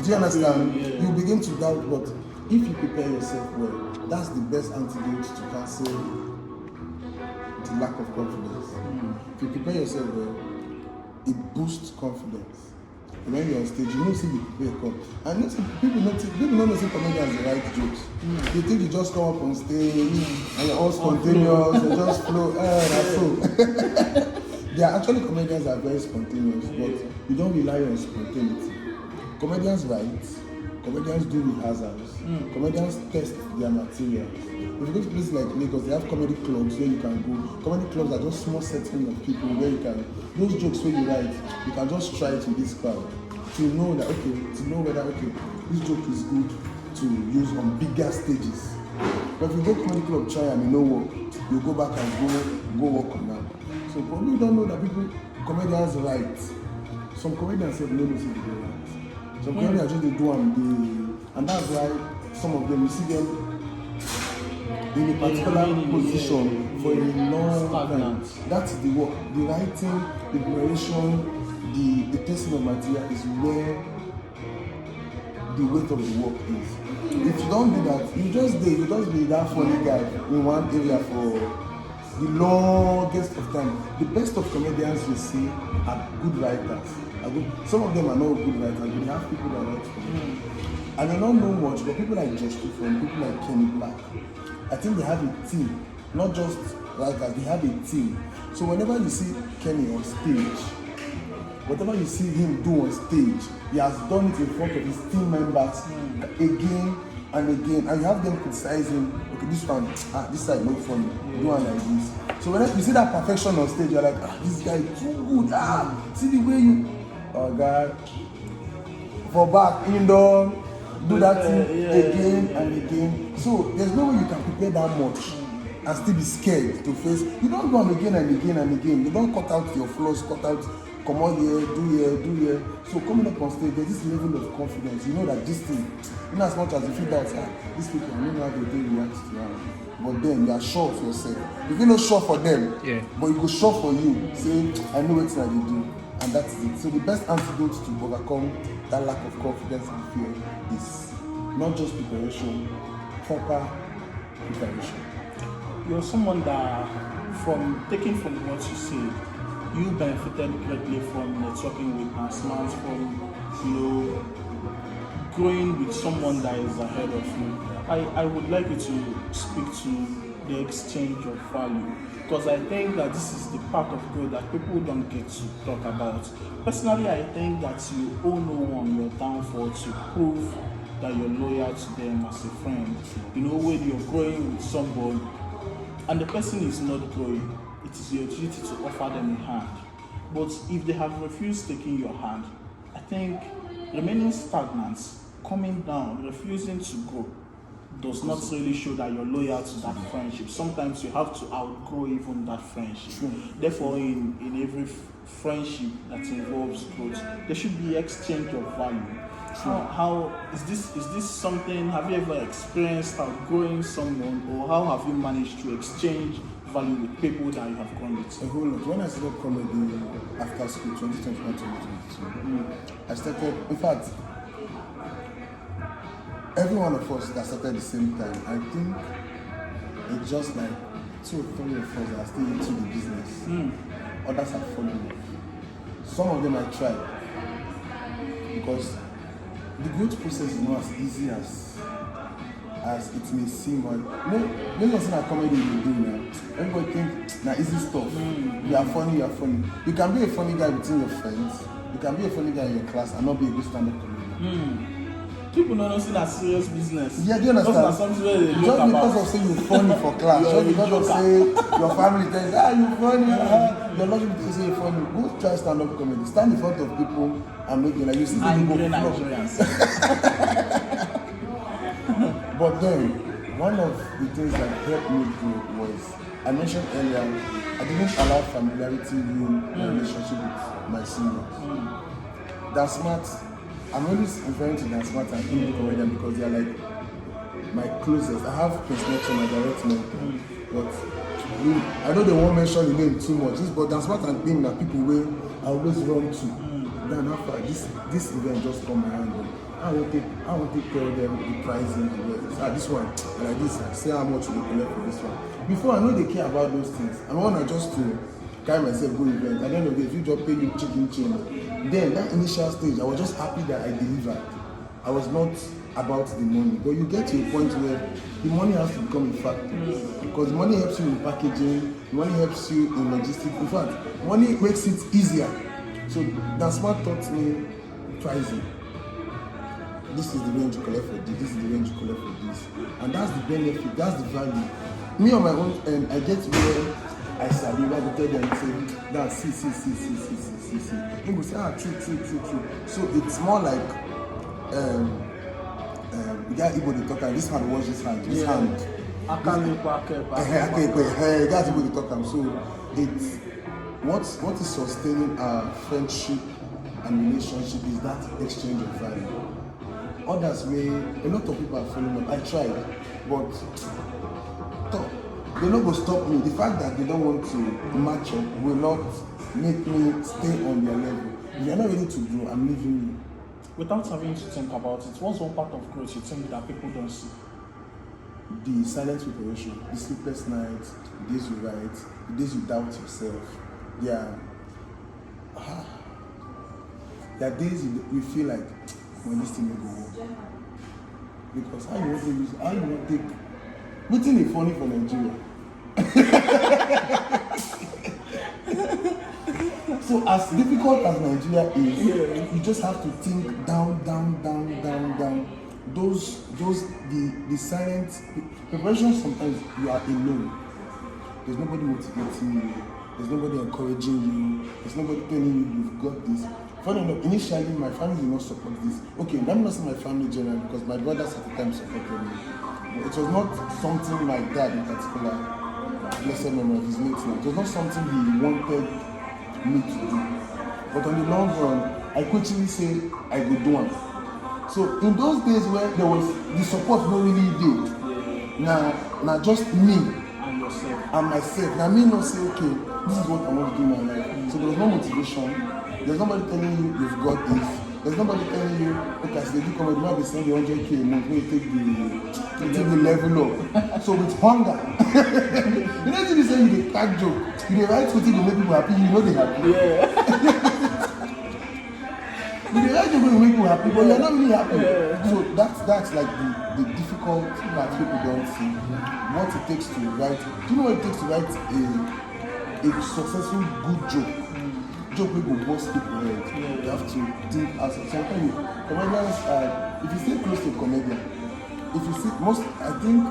Do you understand? You begin to doubt, but if you prepare yourself well, that's the best antidote to cancel the lack of confidence. If you prepare yourself well, it boosts confidence. When you're on stage, you know see the people come. And you know, people don't know comedians write jokes. They think you just come up on stage and you're all spontaneous, you just flow. That's so. They are actually comedians that are very spontaneous, but you don't rely on spontaneity. Comedians write, comedians do rehearsals, comedians test their materials. If you go to places like Lagos, they have comedy clubs where you can go. Comedy clubs are just small setting of people where you can, those jokes where you write, you can just try it with this crowd to know that, to know whether, this joke is good to use on bigger stages. But if you go to comedy club, try and you know what, you go back and go work on that. So probably you don't know that comedians write. Some comedians say, no, they write. Some comedians just they do and that's why some of them, you see them in a particular position for a long time. That's the work. The writing, the preparation, the testing of material is where the weight of the work is. If you don't do that, you just be that funny guy in one area for the longest of time. The best of comedians you see are good writers. Some of them are not good writers, but they have people that write for them. And they don't know much, but people like Josh Different, people like Kenny Black, I think they have a team, not just writers, they have a team. So whenever you see Kenny on stage, whatever you see him do on stage, he has done it in front of his team members again and again, and you have them criticize him. Okay, this one, this side not funny, do one like this. So when you see that perfection on stage, you're like, this guy is too good. See the way you, oh God, for back, indoor, do that thing again and again. So there's no way you can prepare that much and still be scared to face. You don't do them again and again and again. You don't cut out your flaws, come on here, do here. So coming up on stage, there's this level of confidence. You know that this thing, in as much as you feel that these people, I don't know how they do react to that. But then you are sure of yourself. If you're not sure for them, but you go sure for you, say, I know what I do. And that's it. So the best antidote to overcome that lack of confidence and fear is not just preparation, proper preparation. You're someone that, taking from what you said, you benefited greatly from networking with enhancements, from growing with someone that is ahead of you. I would like you to speak to the exchange of value, because I think that this is the part of growth that people don't get to talk about. Personally, I think that you owe no one your downfall to prove that you're loyal to them as a friend. When you're growing with someone and the person is not growing, it is your duty to offer them a hand. But if they have refused taking your hand, I think remaining stagnant, coming down, refusing to grow, does not really show that you're loyal to that friendship. Sometimes you have to outgrow even that friendship. Therefore, in every friendship that involves growth, there should be exchange of value. How is this something? Have you ever experienced outgrowing someone, or how have you managed to exchange value with people that you have grown with? A whole lot. When I started comedy after school, 2021-2022, I started. In fact, every one of us that started at the same time, I think it's just like 2 or 3 of us that are still into the business. Others have fallen off. Some of them I tried because the growth process is not as easy as it may seem. When you're saying that comedy you do now, everybody think easy stuff. You are funny. You can be a funny guy between your friends. You can be a funny guy in your class and not be a good stand-up comedian. People don't see that serious business. Yeah, do you understand? Just because of saying you're funny for class, just because of saying your family tells you're funny, you're not going to say you're funny. Go try stand-up comedy. Stand in front of people and make it like you see people go Nigerians. But then, one of the things that helped me grow was, I mentioned earlier, I didn't allow familiarity ruin my relationship with my seniors. That's smart. I'm always referring to Dan Smart and indie comedian because they are like my closest. I have Prince Neptune, my direct mentor, but I know they won't mention the name too much. But Dan Smart and him are people where I always run to. Then after this event just come my hand. I won't take care of them, the pricing and the this one, like this, say how much you collect for this one. Before I know they care about those things. I want just to carry myself, go event. At the end of the day, if you just pay me chicken change, then that initial stage, I was just happy that I delivered. I was not about the money. But you get to a point where the money has to become a factor. Because money helps you in packaging, money helps you in logistics. In fact, money makes it easier. So that's what taught me pricing. This is the range you collect for this is the range you collect for this. And that's the benefit, that's the value. Me on my own end, I get where I salute, I will tell them, say, that's see. They will say, true. So it's more like, the guy Igbo they talk, and this hand wash this hand, this hand. That's Igbo they talk. So it's, what is sustaining our friendship and relationship is that exchange of value. Others may, a lot of people are following up. I tried, but they not go stop me. The fact that they don't want to match up will not make me stay on their level. If you're not ready to grow, I'm leaving you. Without having to think about it, what's one part of growth you think that people don't see? The silent preparation, the sleepless nights, the days you write, the days you doubt yourself. There are days you feel like, when this thing will go on. Because how you want to take waiting is funny for Nigeria. So as difficult as Nigeria is, you just have to think down. The silent preparation, sometimes you are alone. There's nobody motivating you, there's nobody encouraging you, there's nobody telling you you've got this. Funny enough, initially my family did not support this. Okay, let me not say my family generally because my brothers at the time supported me. But it was not something my dad in particular, blessed memory of his late name. It was not something he wanted me to do. But on the long run, I quickly say I would do it. So in those days where there was the support not really did, now just me and myself. Now me not say okay, this is what I want to do in my life. So there was no motivation. There's nobody telling you you've got this. There's nobody telling you, okay, as they do comedy, you might be sending 100K a month, when you take the level up. So with hunger, you know, if you say you crack joke, you write something to make people happy, you know they happy. You write something to make people happy, but you're not really happy. So that's like the difficult part people don't see. What it takes to write. Do you know what it takes to write a successful good joke? Joke people both people head. You have to think as sometimes comedians if you stay close to a comedian, if you see I think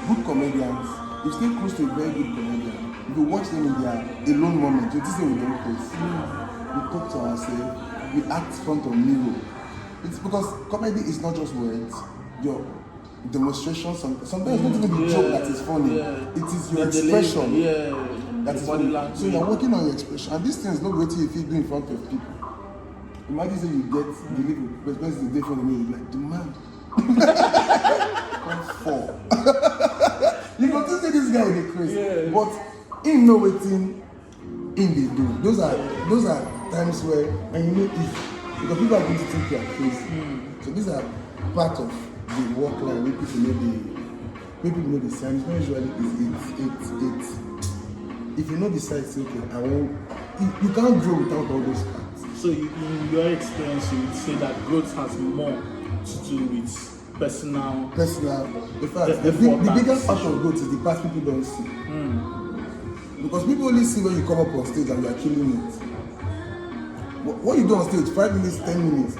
good comedians, if you stay close to a very good comedian, if you watch them in their alone moment, you see them very close. We talk to ourselves, we act in front of mirror. It's because comedy is not just words, your demonstration, sometimes it's not even the joke that is funny, it is your expression. That is body language. So you're working on your expression, and these things not waiting if you do in front of people. Imagine say you get the little person the day from me, like the man come fall. You got to say this guy is crazy, but in no waiting, in they do. Those are times where, and you know if because people are going to think you are crazy. So these are part of the work line where people know the signs. Not usually it's. If you know the size, okay, you can't grow without all those parts. So in your experience, you would say that growth has more to do with personal. In fact, the biggest part of growth is the part people don't see. Because people only see when you come up on stage and you are killing it. What you do on stage, 5 minutes, 10 minutes,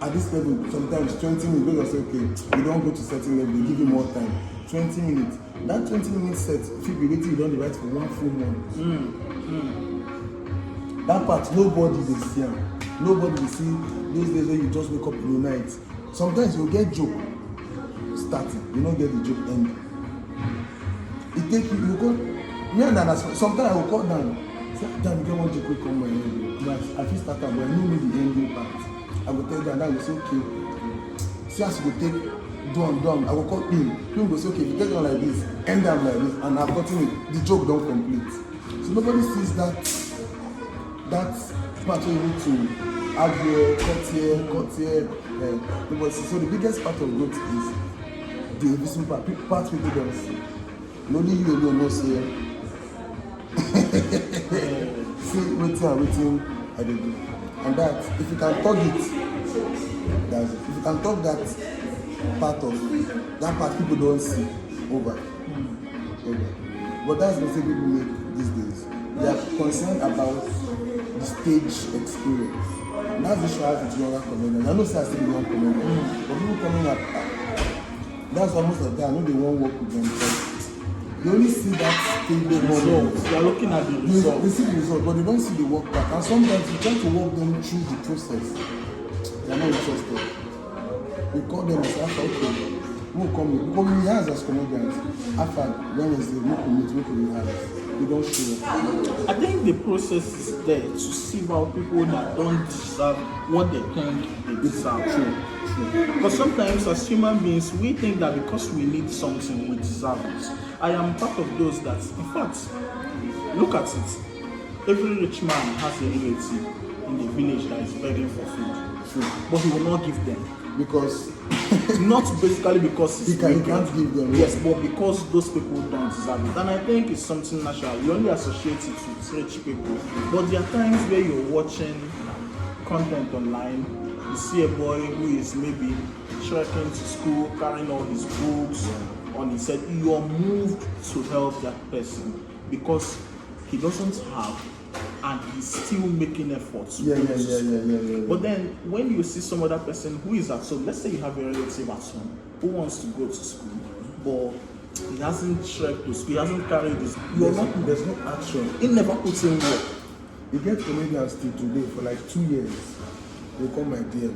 at this level, sometimes 20 minutes, you say, okay, you don't go to certain level, they give you more time. 20 minutes. That 20 minutes set, if you be waiting, you don't write for 1 full month. That part, nobody will see. Nobody will see those days when you just wake up in the night. Sometimes you'll get joke starting, you don't get the joke ending. It takes you go, me and that, sometimes I will call down. Say, damn, you get one joke will come my head. But I feel started, but I know me the ending part. I will tell them, and I will say, okay, see as you go take. Done. I will call him. He will say, okay, if you take it like this, end them like this, and I've gotten it. The joke don't complete. So nobody sees that part where you need to have here, cut here, cut here. So the biggest part of growth is the invisible part people don't see. Only you alone know say. See waiting I dey do. And that, if you can talk it, that's it. If you can talk that part people don't see, over. But that's the thing people make these days. They are concerned about the stage experience. And that's the issue I have with younger comedians. I know say I still be young comedian, but people coming up, that's almost like that. I know they won't work with them because they only see that stage moment. They are looking at the result. They see the result, but they don't see the work back. And sometimes you try to walk them through the process. They are not interested. We call them and say, okay, we'll come in. Because we have as comedians, after Wednesday, we can meet, we can rehearse. We don't show up. I think the process is there to sieve out people that don't deserve what they think they deserve. True. Because sometimes as human beings, we think that because we need something, we deserve it. I am part of those that, in fact, look at it. Every rich man has a relative in the village that is begging for food. True. But he will not give them. Because Not basically because he can't give them. Yes, but because those people don't deserve it. And I think it's something natural. You only associate it with rich people. But there are times where you're watching content online, you see a boy who is maybe trekking to school, carrying all his books on his head. You are moved to help that person because he doesn't have and he's still making efforts. Yeah. But then when you see some other person who is at home, let's say you have a relative at home who wants to go to school, but he hasn't trekked to school, he hasn't carried this. There's no action. He never puts in work. You get comedians till today for like 2 years. They come my DM.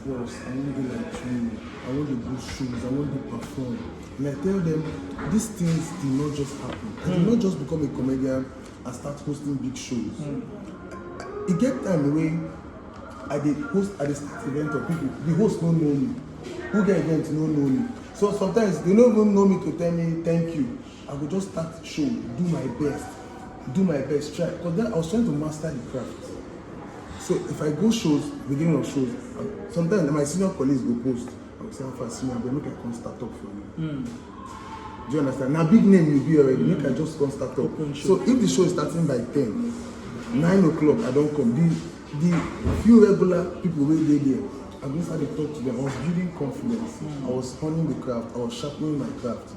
Boss, I want to do like you. I want to do shows. I want to perform. And I tell them, these things do not just happen. I do not just become a comedian and start hosting big shows. It get time when I did host at the start event of people. The host don't know me. Who get event don't know me. So sometimes they don't even know me to tell me thank you. I will just start show, do my best, try. Because then I was trying to master the craft. So if I go shows, beginning of shows, sometimes my senior colleagues go post. I will say, I'm for senior, but make I come start up for you. Do you understand? Now big name you be already, make I just come start up. So if the show is starting by 10, 9 o'clock I don't come. The few regular people wey dey there, I go start to talk to them. I was building confidence. I was honing the craft. I was sharpening my craft.